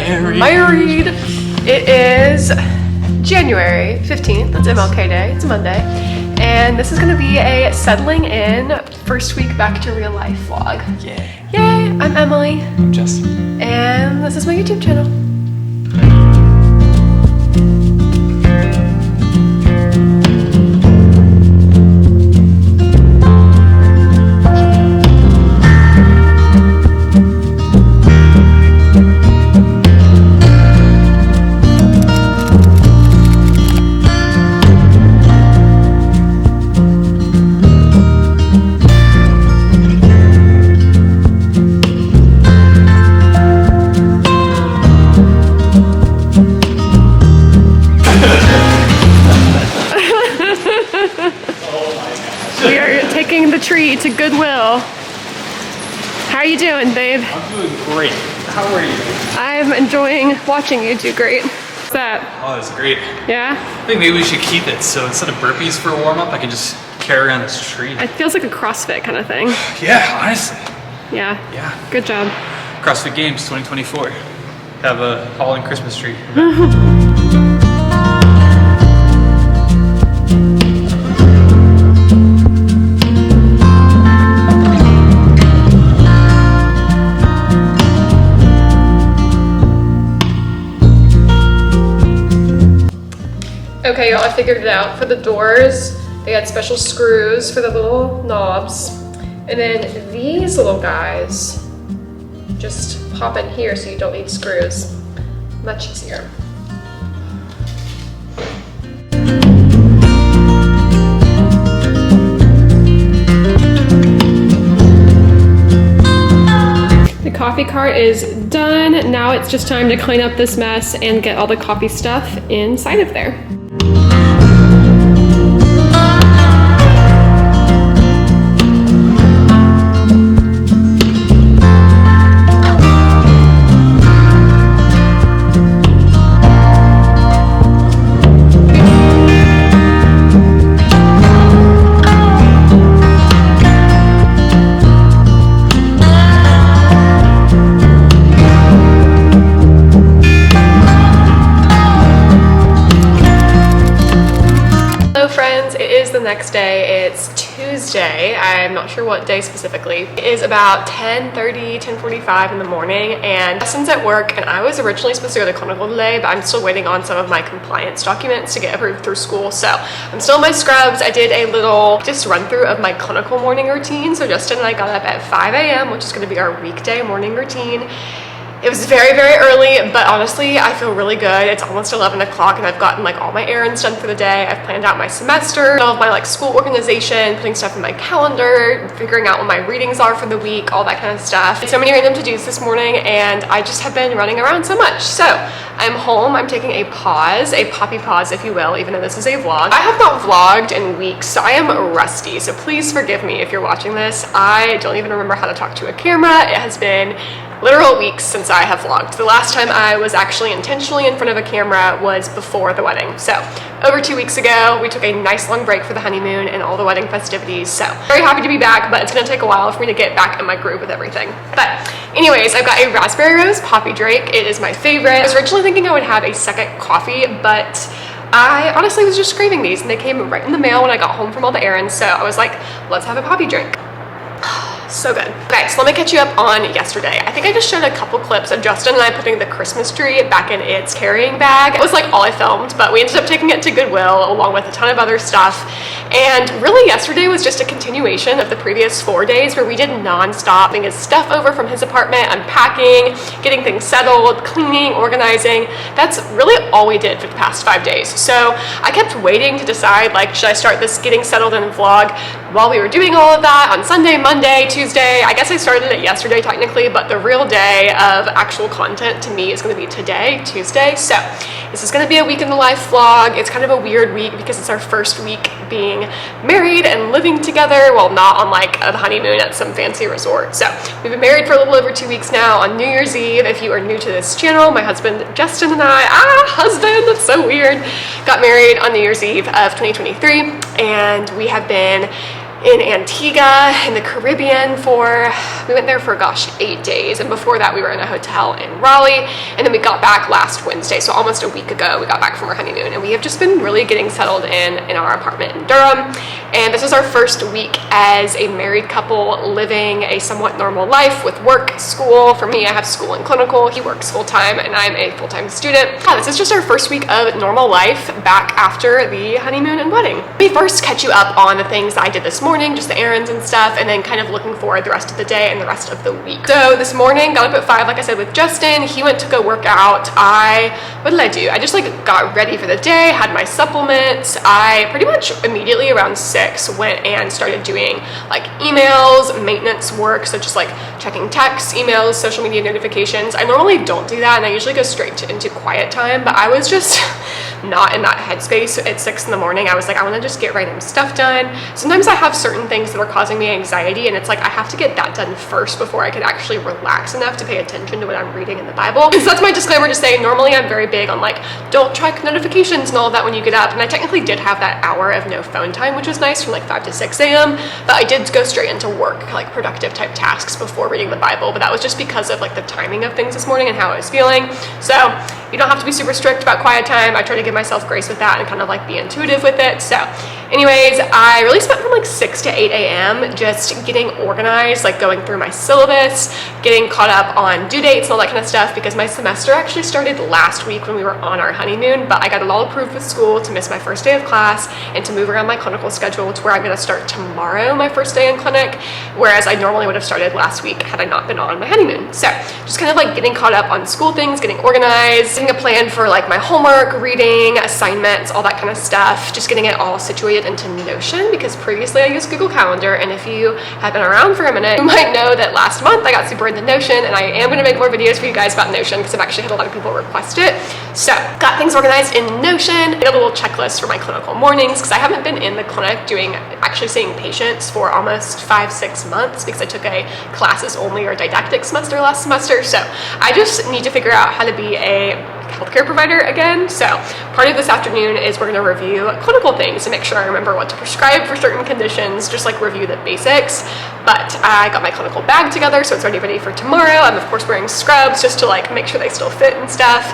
Married. It is January 15th. That's MLK Day. It's a Monday. And this is going to be a settling in first week back to real life vlog. Yeah. Yay! I'm Emily. I'm Justin. And this is my YouTube channel. We are taking the tree to Goodwill. How are you doing, babe? I'm doing great. How are you? I'm enjoying watching you do great. What's that? Oh, that's great. Yeah? I think maybe we should keep it so instead of burpees for a warm-up, I can just carry around this tree. It feels like a CrossFit kind of thing. Yeah, honestly. Yeah. Yeah. Good job. CrossFit Games 2024. Have a Halloween Christmas tree. Okay, y'all, I figured it out. For the doors, they had special screws for the little knobs. And then these little guys just pop in here so you don't need screws. Much easier. The coffee cart is done. Now it's just time to clean up this mess and get all the coffee stuff inside of there. The next day, it's Tuesday. I'm not sure what day specifically. It is about 10:30, 10:45 in the morning, and Justin's at work, and I was originally supposed to go to clinical today, but I'm still waiting on some of my compliance documents to get approved through school, so I'm still in my scrubs. I did a little just run through of my clinical morning routine. So Justin and I got up at 5 a.m., which is going to be our weekday morning routine. It was very, very early, but honestly, I feel really good. It's almost 11 o'clock and I've gotten like all my errands done for the day. I've planned out my semester, all of my like school organization, putting stuff in my calendar, figuring out what my readings are for the week, all that kind of stuff. So many random to-dos this morning, and I just have been running around so much. So I'm home, I'm taking a pause, a poppy pause, if you will, even though this is a vlog. I have not vlogged in weeks, so I am rusty. So please forgive me if you're watching this. I don't even remember how to talk to a camera. It has been literal weeks since I have vlogged. The last time I was actually intentionally in front of a camera was before the wedding. So over 2 weeks ago, we took a nice long break for the honeymoon and all the wedding festivities. So very happy to be back, but it's gonna take a while for me to get back in my groove with everything. But anyways, I've got a raspberry rose poppy drink. It is my favorite. I was originally thinking I would have a second coffee, but I honestly was just craving these and they came right in the mail when I got home from all the errands. So I was like, let's have a poppy drink. So good. Okay, so let me catch you up on yesterday. I think I just showed a couple clips of Justin and I putting the Christmas tree back in its carrying bag. It was like all I filmed, but we ended up taking it to Goodwill along with a ton of other stuff. And really yesterday was just a continuation of the previous 4 days where we did nonstop bringing his stuff over from his apartment, unpacking, getting things settled, cleaning, organizing. That's really all we did for the past 5 days. So I kept waiting to decide, like, should I start this getting settled in vlog while we were doing all of that on Sunday, Monday, Tuesday. I guess I started it yesterday technically, but the real day of actual content to me is going to be today, Tuesday. So this is going to be a week in the life vlog. It's kind of a weird week because it's our first week being married and living together, well, not on like a honeymoon at some fancy resort. So we've been married for a little over 2 weeks now. On New Year's Eve, if you are new to this channel, my husband Justin and I, husband, that's so weird, got married on New Year's Eve of 2023, and we have been in Antigua in the Caribbean we went there for, gosh, 8 days. And before that, we were in a hotel in Raleigh. And then we got back last Wednesday. So almost a week ago, we got back from our honeymoon. And we have just been really getting settled in our apartment in Durham. And this is our first week as a married couple living a somewhat normal life with work, school. For me, I have school and clinical. He works full-time and I'm a full-time student. Yeah, this is just our first week of normal life back after the honeymoon and wedding. Let me first catch you up on the things I did this morning, just the errands and stuff, and then kind of looking forward the rest of the day and the rest of the week. So this morning, got up at 5, like I said, with Justin. He went to go work out. What did I do? I just got ready for the day, had my supplements. I pretty much immediately around 6 went and started doing emails, maintenance work, so just checking texts, emails, social media notifications. I normally don't do that, and I usually go straight into quiet time, but I was just not in that headspace at 6 in the morning. I was like, I want to just get random stuff done. Sometimes I have certain things that are causing me anxiety, and it's I have to get that done first before I can actually relax enough to pay attention to what I'm reading in the Bible. So that's my disclaimer to say, normally I'm very big on don't check notifications and all of that when you get up. And I technically did have that hour of no phone time, which was nice, from 5 to 6 a.m. But I did go straight into work, productive type tasks before reading the Bible. But that was just because of the timing of things this morning and how I was feeling. So you don't have to be super strict about quiet time. I try to give myself grace with that and kind of be intuitive with it. So anyways, I really spent from 6 to 8 a.m. just getting organized, going through my syllabus, getting caught up on due dates and all that kind of stuff, because my semester actually started last week when we were on our honeymoon, but I got it all approved with school to miss my first day of class and to move around my clinical schedule to where I'm going to start tomorrow, my first day in clinic, whereas I normally would have started last week had I not been on my honeymoon. So just kind of getting caught up on school things, getting organized, getting a plan for my homework, reading, assignments, all that kind of stuff, just getting it all situated into Notion, because previously I used Google Calendar, and if you have been around for a minute, you might know that last month I got super into Notion, and I am going to make more videos for you guys about Notion because I've actually had a lot of people request it. So got things organized in Notion, got a little checklist for my clinical mornings, because I haven't been in the clinic actually seeing patients for almost 5-6 months, because I took a classes only or didactic semester last semester. So I just need to figure out how to be a healthcare provider again. So part of this afternoon is we're going to review clinical things to make sure I remember what to prescribe for certain conditions, just review the basics. But I got my clinical bag together, so it's already ready for tomorrow. I'm of course wearing scrubs just to make sure they still fit and stuff.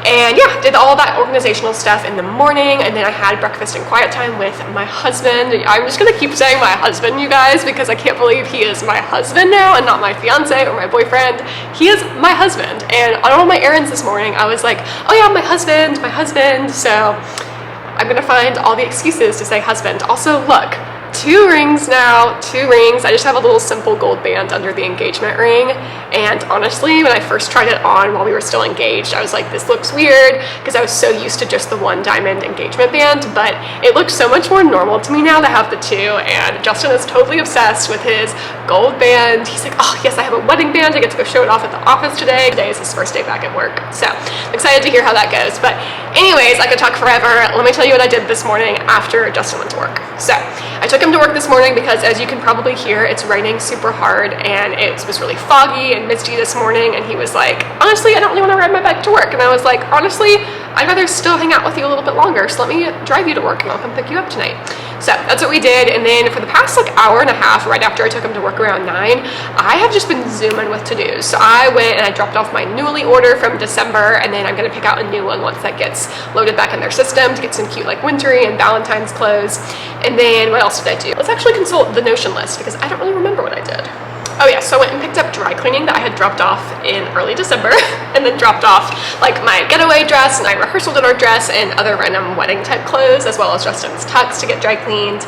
And yeah, did all that organizational stuff in the morning, and then I had breakfast and quiet time with my husband. I'm just gonna keep saying my husband, you guys, because I can't believe he is my husband now and not my fiance or my boyfriend. He is my husband. And on all my errands this morning, I was like, oh yeah, my husband. So I'm gonna find all the excuses to say husband. Also, look, 2 rings now, 2 rings. I just have a little simple gold band under the engagement ring. And honestly, when I first tried it on while we were still engaged, I was like, this looks weird, because I was so used to just the 1 diamond engagement band, but it looks so much more normal to me now to have the 2. And Justin is totally obsessed with his gold band. He's like, oh yes, I have a wedding band. I get to go show it off at the office today. Today is his first day back at work. So I'm excited to hear how that goes. But anyways, I could talk forever. Let me tell you what I did this morning after Justin went to work. So I took him to work this morning because, as you can probably hear, it's raining super hard, and it was really foggy and misty this morning, and he was like, honestly, I don't really want to ride my bike to work. And I was like, honestly, I'd rather still hang out with you a little bit longer, so let me drive you to work and I'll come pick you up tonight. So that's what we did. And then for the past hour and a half, right after I took him to work around 9, I have just been zooming with to-dos. So I went and I dropped off my Newly order from December, and then I'm going to pick out a new one once that gets loaded back in their system to get some cute wintry and Valentine's clothes. And then what else did I do? Let's actually consult the Notion list, because I don't really remember what I did. Oh yeah, so I went and picked up dry cleaning that I had dropped off in early December, and then dropped off my getaway dress and my rehearsal dinner dress and other random wedding type clothes, as well as Justin's tux to get dry cleaned.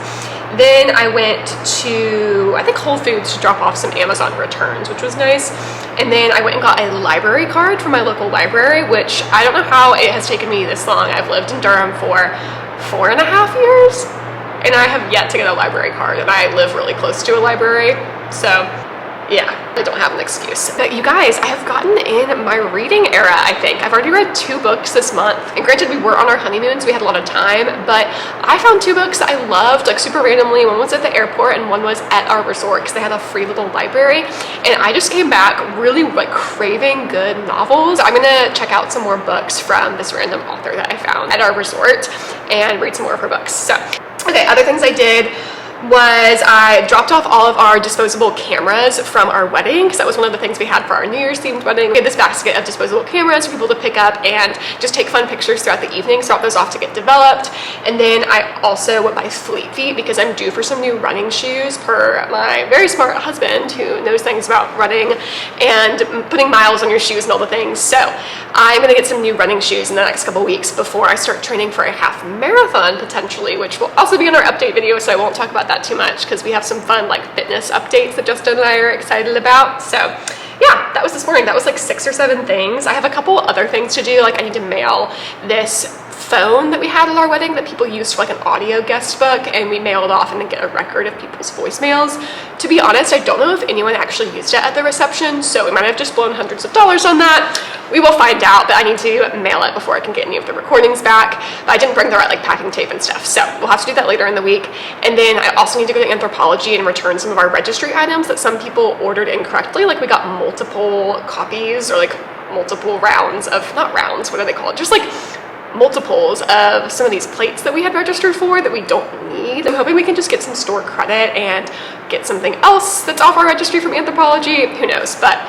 Then I went to, I think, Whole Foods to drop off some Amazon returns, which was nice. And then I went and got a library card from my local library, which I don't know how it has taken me this long. I've lived in Durham for 4.5 years, and I have yet to get a library card, and I live really close to a library. So yeah, I don't have an excuse. But you guys, I have gotten in my reading era, I think. I've already read 2 books this month. And granted, we were on our honeymoon, so we had a lot of time, but I found 2 books that I loved, super randomly. One was at the airport and one was at our resort, because they had a free little library. And I just came back really craving good novels. I'm gonna check out some more books from this random author that I found at our resort and read some more of her books. So, okay, other things I did. was I dropped off all of our disposable cameras from our wedding, because that was one of the things we had for our New Year's themed wedding. We had this basket of disposable cameras for people to pick up and just take fun pictures throughout the evening, so drop those off to get developed. And then I also went by Fleet Feet because I'm due for some new running shoes per my very smart husband who knows things about running and putting miles on your shoes and all the things. So I'm gonna get some new running shoes in the next couple weeks before I start training for a half marathon potentially, which will also be in our update video, so I won't talk about that too much because we have some fun like fitness updates that Justin and I are excited about. So yeah, that was this morning. That was like 6 or 7 things. I have a couple other things to do. Like I need to mail this phone that we had at our wedding that people used for like an audio guest book, and we mailed off and then get a record of people's voicemails. To be honest, I don't know if anyone actually used it at the reception, so we might have just blown hundreds of dollars on that. We will find out, but I need to mail it before I can get any of the recordings back. But I didn't bring the right like packing tape and stuff, so we'll have to do that later in the week. And then I also need to go to Anthropology and return some of our registry items that some people ordered incorrectly. Like we got multiple copies or like multiple rounds of, not rounds, what are they called? Just like multiples of some of these plates that we had registered for that we don't need. I'm hoping we can just get some store credit and get something else that's off our registry from Anthropology. Who knows? But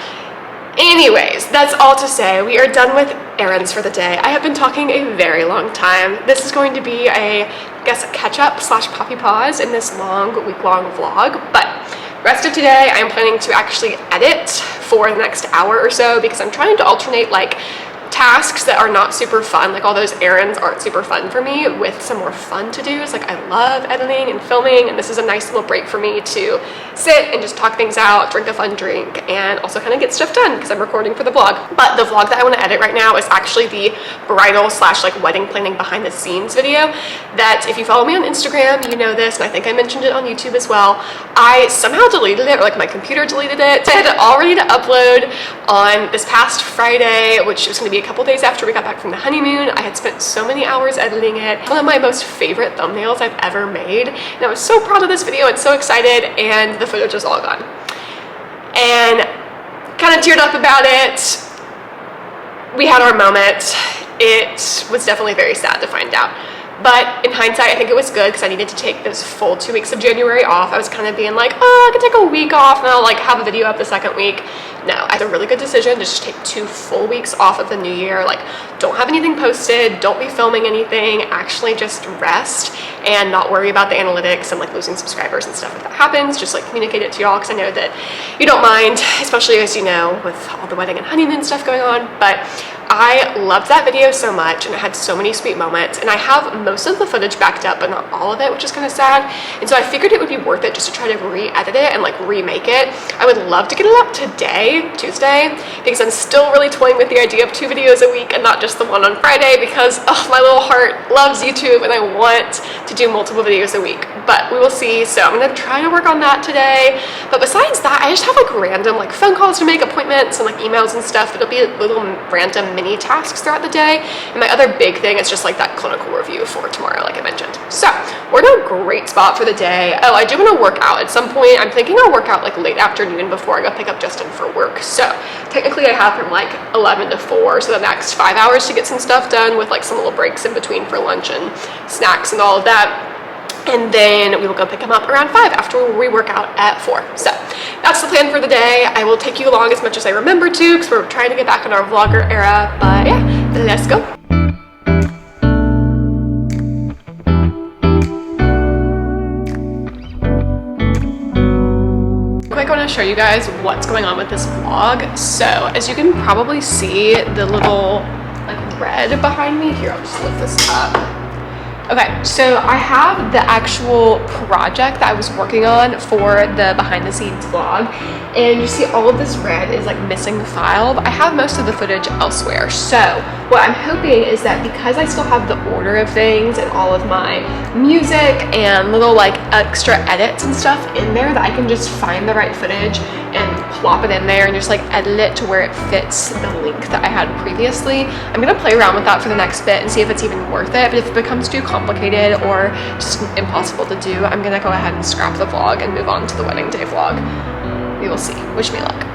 anyways, that's all to say we are done with errands for the day. I have been talking a very long time. This is going to be a, I guess, a catch-up slash poppy pause in this long week-long vlog, but rest of today I am planning to actually edit for the next hour or so because I'm trying to alternate like tasks that are not super fun, like all those errands aren't super fun for me, with some more fun to do's. Like I love editing and filming, and this is a nice little break for me to sit and just talk things out, drink a fun drink, and also kind of get stuff done because I'm recording for the vlog. But the vlog that I want to edit right now is actually the bridal slash like wedding planning behind the scenes video that, if you follow me on Instagram, you know this, and I think I mentioned it on YouTube as well. I somehow deleted it, or like my computer deleted it. I had it all ready to upload on this past Friday, which was going to be a couple days after we got back from the honeymoon. I had spent so many hours editing it. One of my most favorite thumbnails I've ever made, and I was so proud of this video and so excited, and the footage is all gone. And kind of teared up about it. We had our moment. It was definitely very sad to find out. But in hindsight, I think it was good because I needed to take those full 2 weeks of January off. I was kind of being like, oh, I could take a week off and I'll like have a video up the second week. No, I had a really good decision to just take 2 full weeks off of the new year. Like, don't have anything posted, don't be filming anything, actually just rest and not worry about the analytics and like losing subscribers and stuff if that happens. Just like communicate it to y'all because I know that you don't mind, especially as you know, with all the wedding and honeymoon stuff going on. But I loved that video so much, and it had so many sweet moments, and I have most of the footage backed up but not all of it, which is kind of sad. And so I figured it would be worth it just to try to re-edit it and like remake it. I would love to get it up today, Tuesday, because I'm still really toying with the idea of 2 videos a week and not just the one on Friday, because oh, my little heart loves YouTube and I want to do multiple videos a week. But we will see. So I'm gonna try to work on that today. But besides that, I just have like random like phone calls to make, appointments and like emails and stuff. It'll be little random mini tasks throughout the day. And my other big thing is just like that clinical review for tomorrow, like I mentioned. So we're in a great spot for the day. Oh, I do want to work out at some point. I'm thinking I'll work out like late afternoon before I go pick up Justin for work. So technically I have from like 11 to 4, so the next 5 hours to get some stuff done, with like some little breaks in between for lunch and snacks and all of that. And then we will go pick him up around 5 after we work out at 4. So that's the plan for the day. I will take you along as much as I remember to, because we're trying to get back in our vlogger era. But yeah, let's go. I want to show you guys what's going on with this vlog. So as you can probably see, the little like red behind me here, I'll just lift this up. Okay, so I have the actual project that I was working on for the behind the scenes vlog, and you see all of this red is like missing the file, but I have most of the footage elsewhere. So what I'm hoping is that because I still have the order of things and all of my music and little like extra edits and stuff in there, that I can just find the right footage and plop it in there and just like edit it to where it fits the link that I had previously. I'm gonna play around with that for the next bit and see if it's even worth it. But if it becomes too complicated or just impossible to do, I'm gonna go ahead and scrap the vlog and move on to the wedding day vlog. We will see. Wish me luck.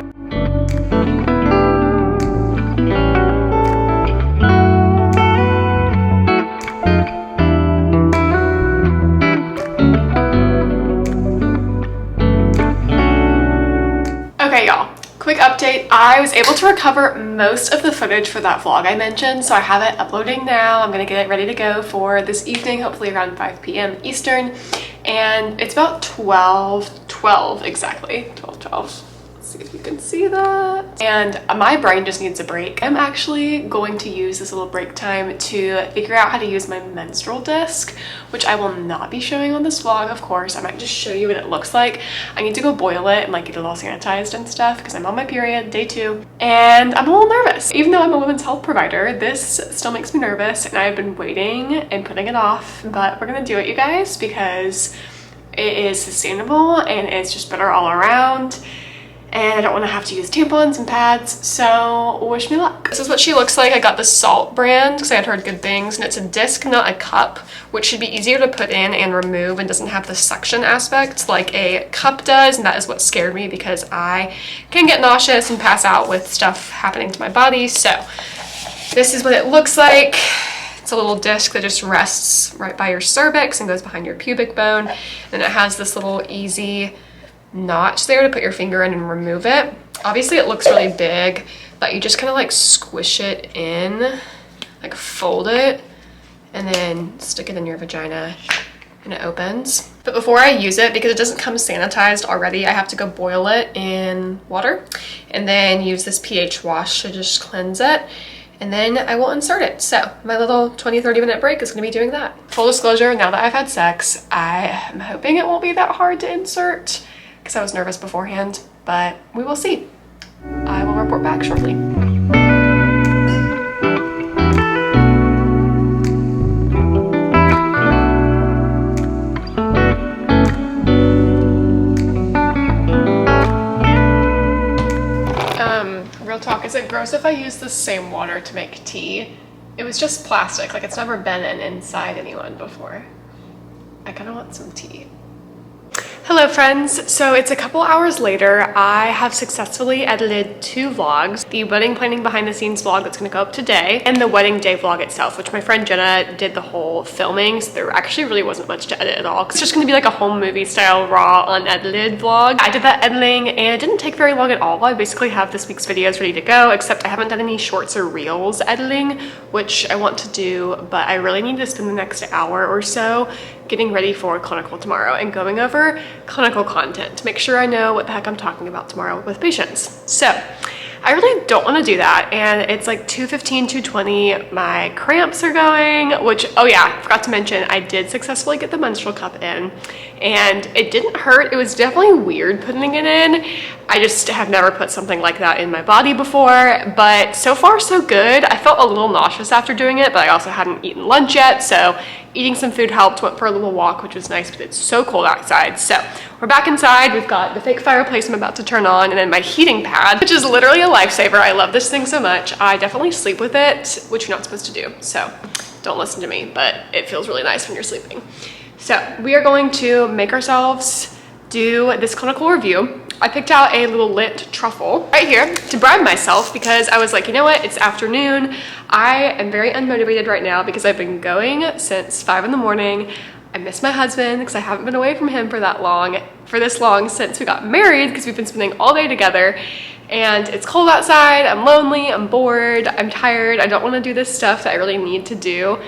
Quick update, I was able to recover most of the footage for that vlog I mentioned, so I have it uploading now. I'm gonna get it ready to go for this evening, hopefully around 5 p.m. Eastern. And it's about 12 exactly, 12. Let's see if you can see that. And my brain just needs a break. I'm actually going to use this little break time to figure out how to use my menstrual disc, which I will not be showing on this vlog, of course. I might just show you what it looks like. I need to go boil it and like get it all sanitized and stuff because I'm on my period, day 2, and I'm a little nervous. Even though I'm a women's health provider, this still makes me nervous, and I've been waiting and putting it off, but we're gonna do it, you guys, because it is sustainable and it's just better all around. And I don't want to have to use tampons and pads, so wish me luck. This is what she looks like. I got the Salt brand because I had heard good things, and it's a disc, not a cup, which should be easier to put in and remove and doesn't have the suction aspect like a cup does, and that is what scared me because I can get nauseous and pass out with stuff happening to my body. So this is what it looks like. It's a little disc that just rests right by your cervix and goes behind your pubic bone, and it has this little easy notch there to put your finger in and remove it. Obviously it looks really big, but you just kind of like squish it in, like fold it, and then stick it in your vagina and it opens. But before I use it, because it doesn't come sanitized already, I have to go boil it in water and then use this pH wash to just cleanse it. And then I will insert it. So my little 20-30 minute break is gonna be doing that. Full disclosure, now that I've had sex, I am hoping it won't be that hard to insert because I was nervous beforehand, but we will see. I will report back shortly. Real talk, is it gross if I use the same water to make tea? It was just plastic, like it's never been inside anyone before. I kind of want some tea. Hello friends, so it's a couple hours later. I have successfully edited 2 vlogs. The wedding planning behind the scenes vlog that's gonna go up today, and the wedding day vlog itself, which my friend Jenna did the whole filming, so there actually really wasn't much to edit at all. It's just gonna be like a home movie style, raw, unedited vlog. I did that editing and it didn't take very long at all. I basically have this week's videos ready to go, except I haven't done any shorts or reels editing, which I want to do, but I really need to spend the next hour or so getting ready for clinical tomorrow and going over clinical content to make sure I know what the heck I'm talking about tomorrow with patients. So I really don't want to do that, and it's like 2:15, 2:20. My cramps are going, which, oh yeah, I forgot to mention, I did successfully get the menstrual cup in, and it didn't hurt. It was definitely weird putting it in. I just have never put something like that in my body before, but so far so good. I felt a little nauseous after doing it, but I also hadn't eaten lunch yet, so eating some food helped. Went for a little walk, which was nice, but it's so cold outside. So we're back inside. We've got the fake fireplace I'm about to turn on, and then my heating pad, which is literally a lifesaver. I love this thing so much. I definitely sleep with it, which you're not supposed to do, so don't listen to me, but it feels really nice when you're sleeping. So we are going to make ourselves do this clinical review. I picked out a little lit truffle right here to bribe myself because I was like, you know what, it's afternoon. I am very unmotivated right now because I've been going since 5 in the morning. I miss my husband because I haven't been away from him for this long since we got married, because we've been spending all day together, and it's cold outside. I'm lonely, I'm bored, I'm tired. I don't want to do this stuff that I really need to do.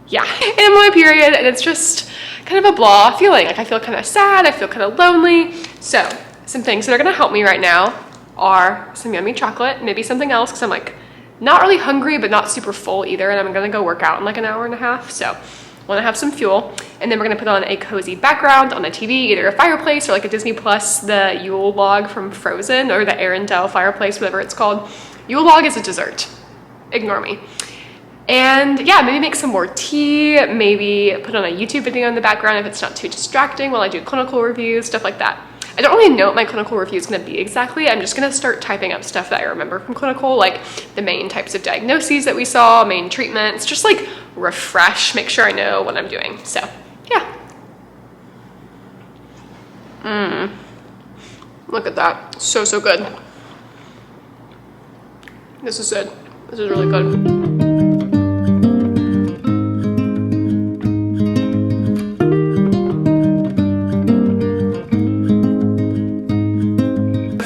Yeah, and I'm on my period, and it's just kind of a blah feeling. Like I feel kind of sad, I feel kind of lonely. So some things that are gonna help me right now are some yummy chocolate, maybe something else, because I'm like not really hungry but not super full either, and I'm gonna go work out in like an hour and a half, so I want to have some fuel. And then we're gonna put on a cozy background on a TV, either a fireplace or like a Disney Plus, the Yule log from Frozen, or the Arendelle fireplace, whatever it's called. Yule log is a dessert, ignore me. And yeah, maybe make some more tea, maybe put on a YouTube video in the background if it's not too distracting while I do clinical reviews, stuff like that. I don't really know what my clinical review is going to be exactly. I'm just going to start typing up stuff that I remember from clinical, like the main types of diagnoses that we saw, main treatments, just like refresh, make sure I know what I'm doing. So yeah. Look at that. So, so good. This is good. This is really good.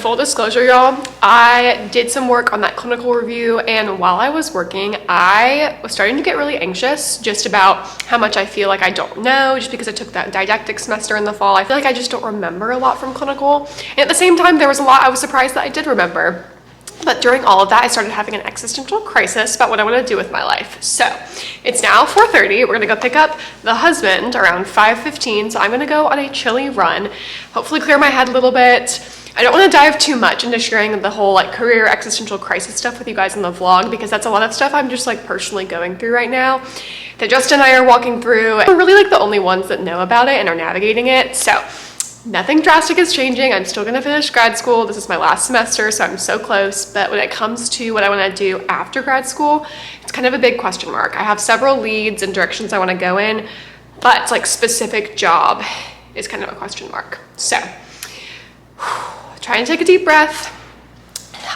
full disclosure, y'all, I did some work on that clinical review, and while I was working, I was starting to get really anxious just about how much I feel like I don't know, just because I took that didactic semester in the fall. I feel like I just don't remember a lot from clinical. And at the same time, there was a lot I was surprised that I did remember. But during all of that, I started having an existential crisis about what I want to do with my life. So it's now 4:30. We're going to go pick up the husband around 5:15. So I'm going to go on a chilly run, hopefully clear my head a little bit. I don't want to dive too much into sharing the whole like career existential crisis stuff with you guys in the vlog, because that's a lot of stuff I'm just like personally going through right now that Justin and I are walking through. We're really like the only ones that know about it and are navigating it. So nothing drastic is changing. I'm still gonna finish grad school. This is my last semester, so I'm so close. But when it comes to what I wanna do after grad school, it's kind of a big question mark. I have several leads and directions I wanna go in, but like specific job is kind of a question mark. So, trying to take a deep breath.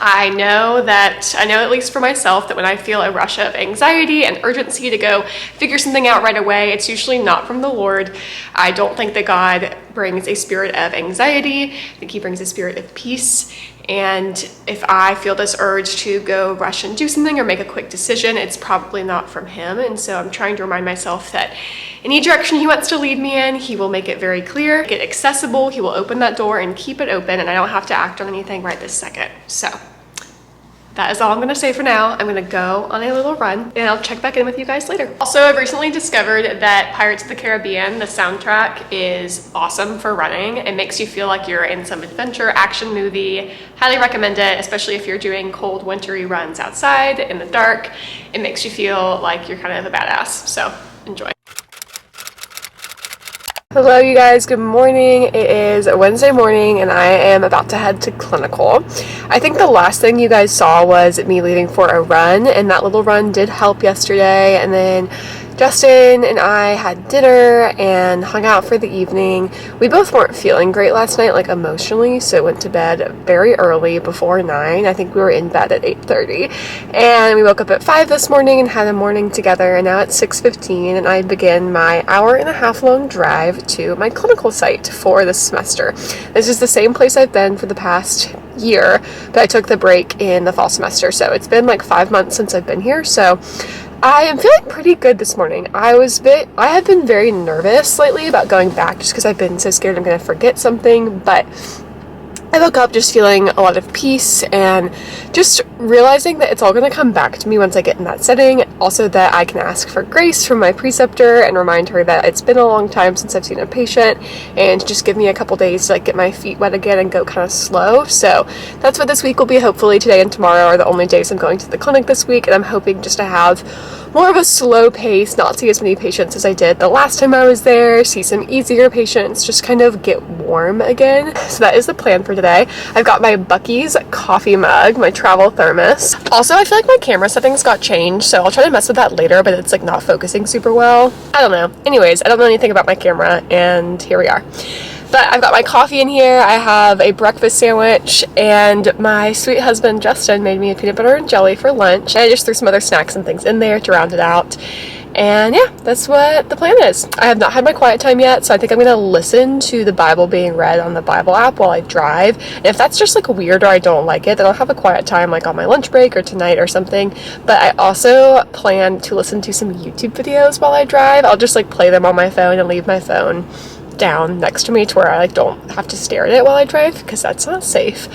I know at least for myself that when I feel a rush of anxiety and urgency to go figure something out right away, it's usually not from the Lord. I don't think that God brings a spirit of anxiety. I think he brings a spirit of peace. And if I feel this urge to go rush and do something or make a quick decision, it's probably not from him. And so I'm trying to remind myself that any direction he wants to lead me in, he will make it very clear, make it accessible. He will open that door and keep it open, and I don't have to act on anything right this second. So that is all I'm gonna say for now. I'm gonna go on a little run and I'll check back in with you guys later. Also, I've recently discovered that Pirates of the Caribbean, the soundtrack, is awesome for running. It makes you feel like you're in some adventure action movie. Highly recommend it, especially if you're doing cold wintry runs outside in the dark. It makes you feel like you're kind of a badass, so enjoy. Hello you guys, good morning. It is Wednesday morning and I am about to head to clinical. I think the last thing you guys saw was me leaving for a run, and that little run did help yesterday, and then Justin and I had dinner and hung out for the evening. We both weren't feeling great last night, like emotionally, so went to bed very early, before 9. I think we were in bed at 8:30. And we woke up at 5 this morning and had a morning together, and now it's 6:15 and I begin my hour-and-a-half long drive to my clinical site for this semester. This is the same place I've been for the past year, but I took the break in the fall semester, so it's been like 5 months since I've been here. So I am feeling pretty good this morning. I have been very nervous lately about going back just because I've been so scared I'm going to forget something, but I woke up just feeling a lot of peace and just realizing that it's all going to come back to me once I get in that setting. Also that I can ask for grace from my preceptor and remind her that it's been a long time since I've seen a patient, and just give me a couple days to like get my feet wet again and go kind of slow. So that's what this week will be. Hopefully today and tomorrow are the only days I'm going to the clinic this week, and I'm hoping just to have more of a slow pace, not see as many patients as I did the last time I was there, see some easier patients, just kind of get warm again. So that is the plan for today. I've got my Buc-ee's coffee mug, my travel thermos. Also, I feel like my camera settings got changed, so I'll try to mess with that later, but it's like not focusing super well. I don't know. Anyways, I don't know anything about my camera, and here we are. But I've got my coffee in here, I have a breakfast sandwich, and my sweet husband Justin made me a peanut butter and jelly for lunch. And I just threw some other snacks and things in there to round it out. And yeah, that's what the plan is. I have not had my quiet time yet, so I think I'm gonna listen to the Bible being read on the Bible app while I drive. And if that's just like weird or I don't like it, then I'll have a quiet time like on my lunch break or tonight or something. But I also plan to listen to some YouTube videos while I drive. I'll just like play them on my phone and leave my phone down next to me to where I like don't have to stare at it while I drive, because that's not safe.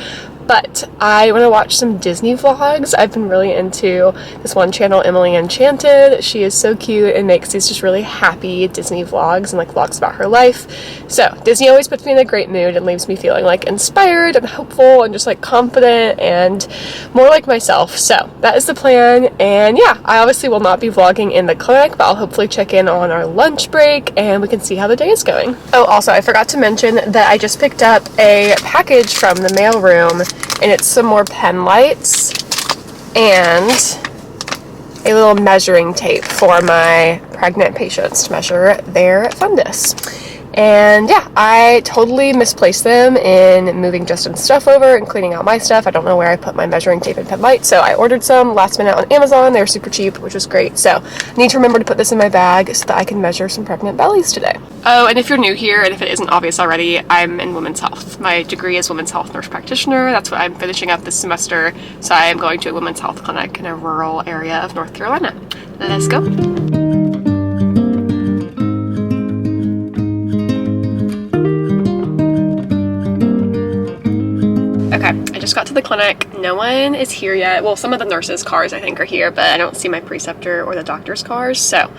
But I want to watch some Disney vlogs. I've been really into this one channel, Emily Enchanted. She is so cute and makes these just really happy Disney vlogs and like vlogs about her life. So Disney always puts me in a great mood and leaves me feeling like inspired and hopeful and just like confident and more like myself. So that is the plan. And yeah, I obviously will not be vlogging in the clinic, but I'll hopefully check in on our lunch break and we can see how the day is going. Oh, also I forgot to mention that I just picked up a package from the mailroom, and it's some more pen lights and a little measuring tape for my pregnant patients to measure their fundus. And yeah, I totally misplaced them in moving Justin's stuff over and cleaning out my stuff. I don't know where I put my measuring tape and pen light, so I ordered some last minute on Amazon. They were super cheap, which was great. So I need to remember to put this in my bag so that I can measure some pregnant bellies today. Oh, and if you're new here, and if it isn't obvious already, I'm in women's health. My degree is women's health nurse practitioner. That's what I'm finishing up this semester. So I am going to a women's health clinic in a rural area of North Carolina. Let's go. Okay, I just got to the clinic. No one is here yet. Well, some of the nurses' cars I think are here, but I don't see my preceptor or the doctor's cars. So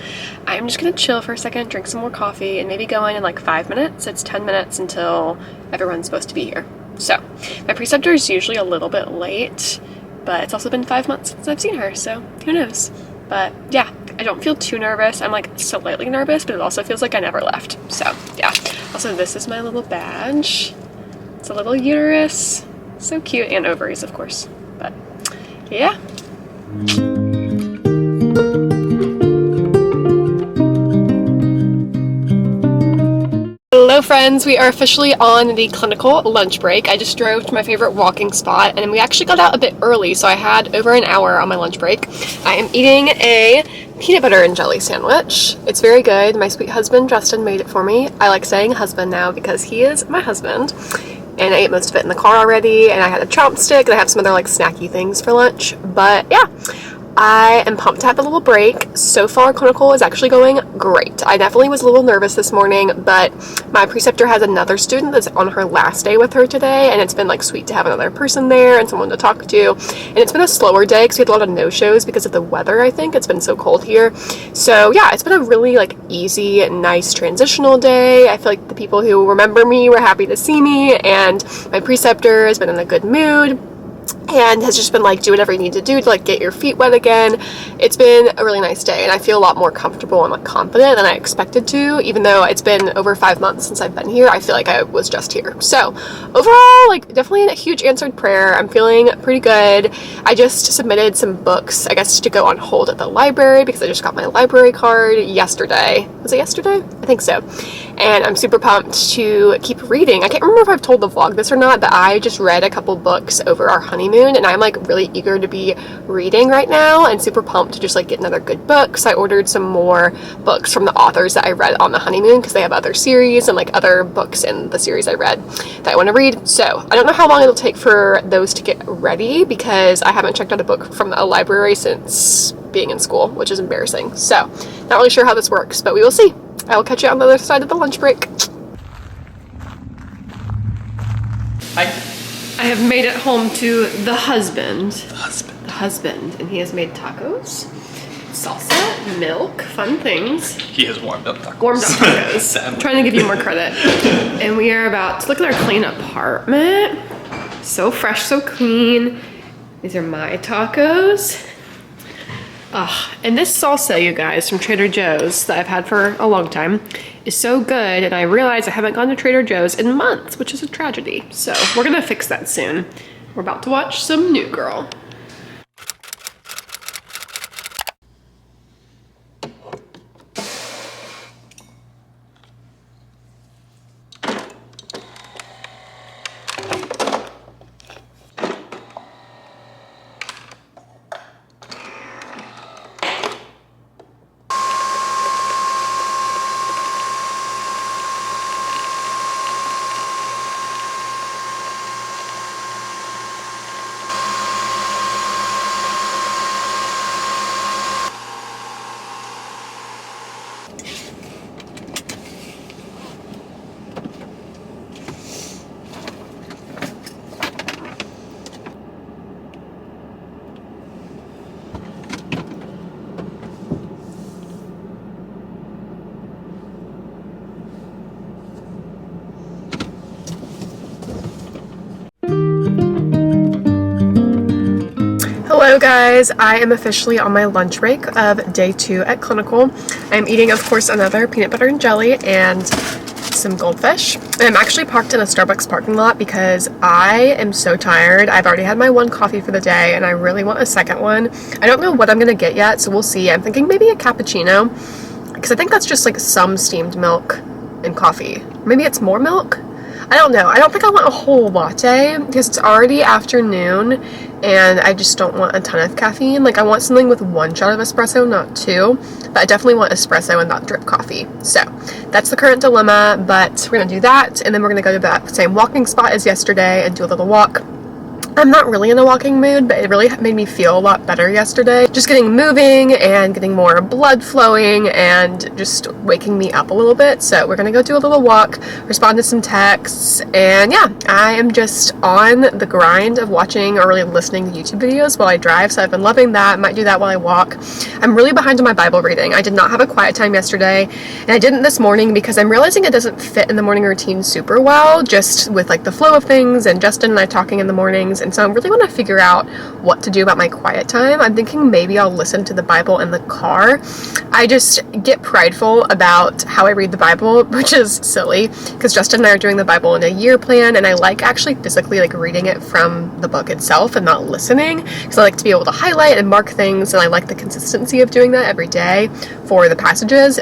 I'm just gonna chill for a second, drink some more coffee, and maybe go in like 5 minutes. It's 10 minutes until everyone's supposed to be here. So my preceptor is usually a little bit late, but it's also been 5 months since I've seen her, so who knows? But yeah, I don't feel too nervous. I'm like slightly nervous, but it also feels like I never left. So yeah. Also, this is my little badge. It's a little uterus. So cute, and ovaries, of course. But yeah. Hello friends, we are officially on the clinical lunch break. I just drove to my favorite walking spot and we actually got out a bit early, so I had over an hour on my lunch break. I am eating a peanut butter and jelly sandwich. It's very good. My sweet husband Justin made it for me. I like saying husband now because he is my husband. And I ate most of it in the car already, and I had a chopstick, and I have some other like snacky things for lunch. But yeah, I am pumped to have a little break. So far, clinical is actually going great. I definitely was a little nervous this morning, but my preceptor has another student that's on her last day with her today, and it's been like sweet to have another person there and someone to talk to. And it's been a slower day because we had a lot of no-shows because of the weather, I think. It's been so cold here. So yeah, it's been a really like easy and nice transitional day. I feel like the people who remember me were happy to see me, and my preceptor has been in a good mood and has just been like, do whatever you need to do to like get your feet wet again. It's been a really nice day, and I feel a lot more comfortable and like confident than I expected to. Even though it's been over 5 months since I've been here, I feel like I was just here. So overall, like definitely a huge answered prayer. I'm feeling pretty good. I just submitted some books, I guess, to go on hold at the library because I just got my library card yesterday. Was it yesterday? I think so. And I'm super pumped to keep reading. I can't remember if I've told the vlog this or not, but I just read a couple books over our honeymoon, and I'm like really eager to be reading right now and super pumped to just like get another good book. So I ordered some more books from the authors that I read on the honeymoon because they have other series and like other books in the series I read that I want to read. So I don't know how long it'll take for those to get ready because I haven't checked out a book from a library since being in school, which is embarrassing. So not really sure how this works, but we will see. I will catch you on the other side of the lunch break. Hi. I have made it home to the husband. The husband, and he has made tacos, salsa, milk, fun things. He has warmed up tacos. Warmed up tacos. I'm trying to give you more credit. And we are about to look at our clean apartment. So fresh, so clean. These are my tacos. And this salsa, you guys, from Trader Joe's that I've had for a long time is so good, and I realize I haven't gone to Trader Joe's in months, which is a tragedy. So we're gonna fix that soon. We're about to watch some New Girl. Hello guys, I am officially on my lunch break of day 2 at clinical. I'm eating, of course, another peanut butter and jelly and some goldfish. And I'm actually parked in a Starbucks parking lot because I am so tired. I've already had my one coffee for the day and I really want a second one. I don't know what I'm gonna get yet, so we'll see. I'm thinking maybe a cappuccino because I think that's just like some steamed milk and coffee. Maybe it's more milk? I don't know. I don't think I want a whole latte because it's already afternoon and I just don't want a ton of caffeine. Like, I want something with 1 shot of espresso, not 2. But I definitely want espresso and not drip coffee. So that's the current dilemma, but we're gonna do that, and then we're gonna go to that same walking spot as yesterday and do a little walk. I'm not really in a walking mood, but it really made me feel a lot better yesterday. Just getting moving and getting more blood flowing and just waking me up a little bit. So we're gonna go do a little walk, respond to some texts, and yeah, I am just on the grind of watching or really listening to YouTube videos while I drive. So I've been loving that. Might do that while I walk. I'm really behind on my Bible reading. I did not have a quiet time yesterday, and I didn't this morning because I'm realizing it doesn't fit in the morning routine super well, just with like the flow of things and Justin and I talking in the mornings. And so I really want to figure out what to do about my quiet time. I'm thinking maybe I'll listen to the Bible in the car. I just get prideful about how I read the Bible, which is silly because Justin and I are doing the Bible in a year plan, and I like actually physically like reading it from the book itself and not listening because I like to be able to highlight and mark things, and I like the consistency of doing that every day for the passages.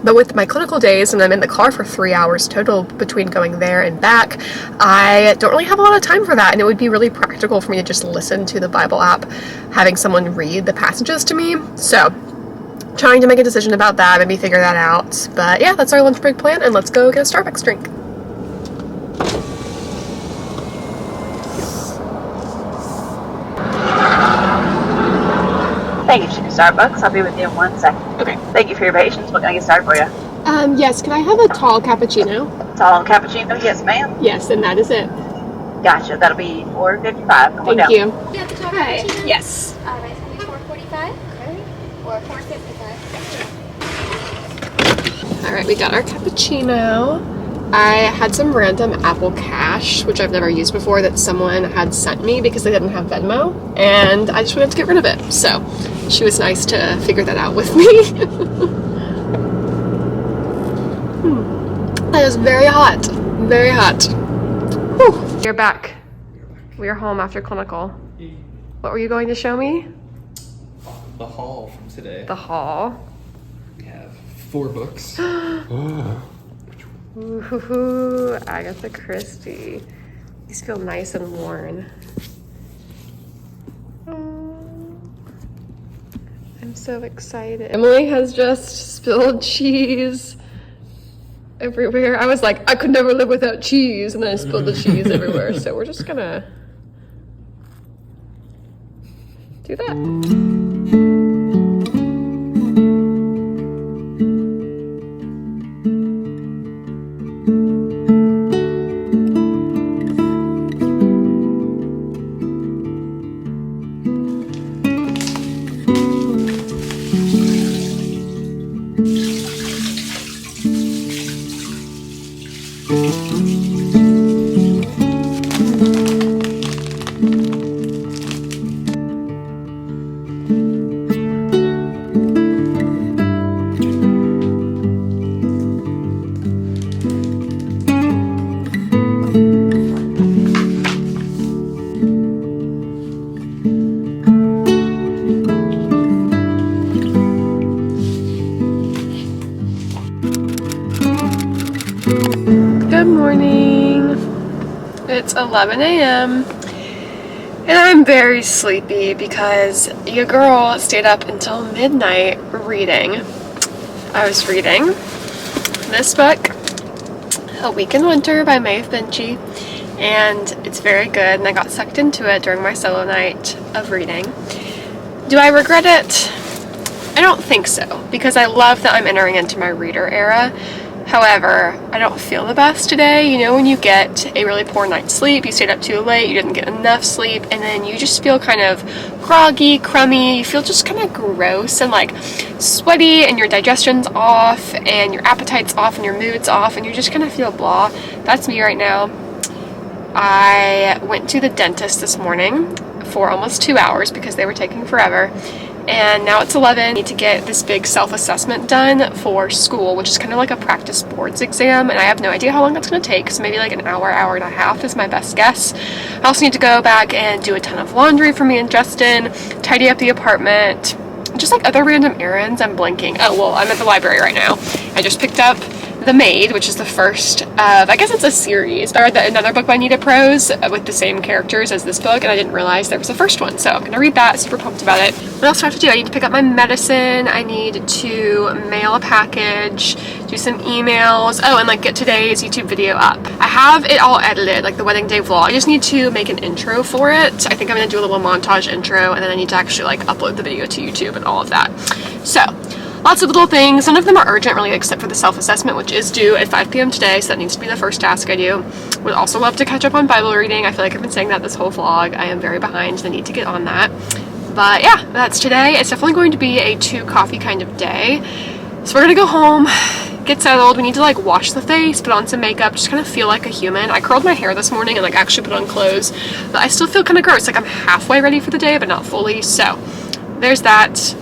But with my clinical days, and I'm in the car for 3 hours total between going there and back, I don't really have a lot of time for that, and it would be really practical for me to just listen to the Bible app, having someone read the passages to me. So, trying to make a decision about that, maybe figure that out. But yeah, that's our lunch break plan, and let's go get a Starbucks drink. Thank you, Starbucks. I'll be with you in 1 second. Okay. Thank you for your patience. What can I get started for you? Yes, can I have a tall cappuccino? Tall cappuccino? Yes, ma'am. Yes, and that is it. Gotcha. That'll be $4.55. Come on Thank down. you. Yeah, the tall Hi. cappuccino? Yes. Alright, so it'll be $4.45. Okay. Or $4.55. Alright, we got our cappuccino. I had some random Apple Cash, which I've never used before, that someone had sent me because they didn't have Venmo, and I just wanted to get rid of it. So she was nice to figure that out with me. That is very hot. Very hot. Whew. We're back. We are home after clinical. What were you going to show me? The haul from today. The haul. We have 4 books. Ooh, Agatha Christie. These feel nice and worn. Oh, I'm so excited. Emily has just spilled cheese everywhere. I was like, I could never live without cheese, and then I spilled the cheese everywhere. So we're just gonna do that. Good morning. It's 11 a.m. and I'm very sleepy because your girl stayed up until midnight reading. I was reading this book, A Week in Winter by Maeve Binchy, and it's very good, and I got sucked into it during my solo night of reading. Do I regret it? I don't think so, because I love that I'm entering into my reader era. However, I don't feel the best today. You know, when you get a really poor night's sleep, you stayed up too late, you didn't get enough sleep, and then you just feel kind of groggy, crummy, you feel just kind of gross and like sweaty, and your digestion's off, and your appetite's off, and your mood's off, and you just kind of feel blah. That's me right now. I went to the dentist this morning for almost 2 hours because they were taking forever. And now it's 11. I need to get this big self-assessment done for school, which is kind of like a practice boards exam, and I have no idea how long that's going to take, so maybe like an hour, hour and a half is my best guess. I also need to go back and do a ton of laundry for me and Justin, tidy up the apartment, just like other random errands. I'm blanking. Oh, well, I'm at the library right now. I just picked up The Maid, which is the first of, I guess it's a series. I read another book by Nita Prose with the same characters as this book, and I didn't realize there was a first one. So I'm gonna read that, super pumped about it. What else do I have to do? I need to pick up my medicine. I need to mail a package, do some emails. Oh, and like get today's YouTube video up. I have it all edited, like the wedding day vlog. I just need to make an intro for it. I think I'm gonna do a little montage intro, and then I need to actually like upload the video to YouTube and all of that. So, lots of little things. None of them are urgent really, except for the self-assessment, which is due at 5 p.m. today, so that needs to be the first task I do. Would also love to catch up on Bible reading. I feel like I've been saying that this whole vlog. I am very behind, so I need to get on that. But yeah, that's today. It's definitely going to be a 2 coffee kind of day. So we're gonna go home, get settled. We need to like wash the face, put on some makeup, just kind of feel like a human. I curled my hair this morning and like actually put on clothes, but I still feel kind of gross. Like I'm halfway ready for the day, but not fully. So there's that.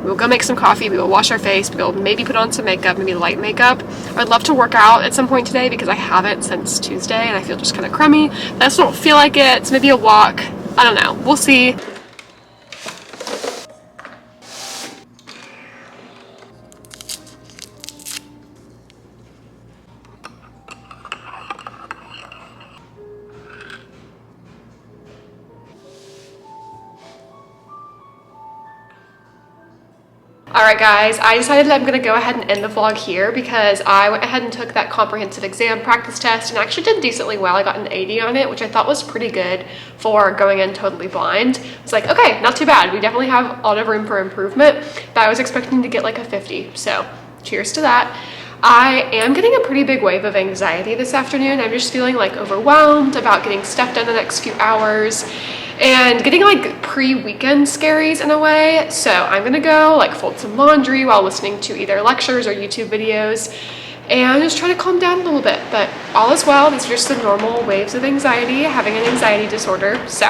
We'll go make some coffee, we will wash our face, we will maybe put on some makeup, maybe light makeup. I'd love to work out at some point today because I haven't since Tuesday and I feel just kind of crummy. I just don't feel like it, so maybe a walk. I don't know, we'll see. Alright guys, I decided that I'm going to go ahead and end the vlog here because I went ahead and took that comprehensive exam practice test and actually did decently well. I got an 80 on it, which I thought was pretty good for going in totally blind. It's like, okay, not too bad. We definitely have a lot of room for improvement, but I was expecting to get like a 50, so cheers to that. I am getting a pretty big wave of anxiety this afternoon. I'm just feeling like overwhelmed about getting stuff done the next few hours and getting like pre-weekend scaries in a way. So I'm gonna go like fold some laundry while listening to either lectures or YouTube videos and just try to calm down a little bit. But all is well. These are just the normal waves of anxiety, having an anxiety disorder. So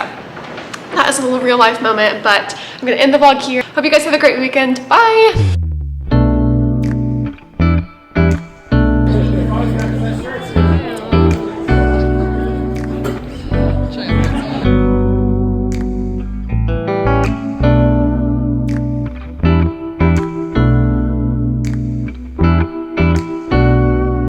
that is a little real life moment, but I'm gonna end the vlog here. Hope you guys have a great weekend. Bye.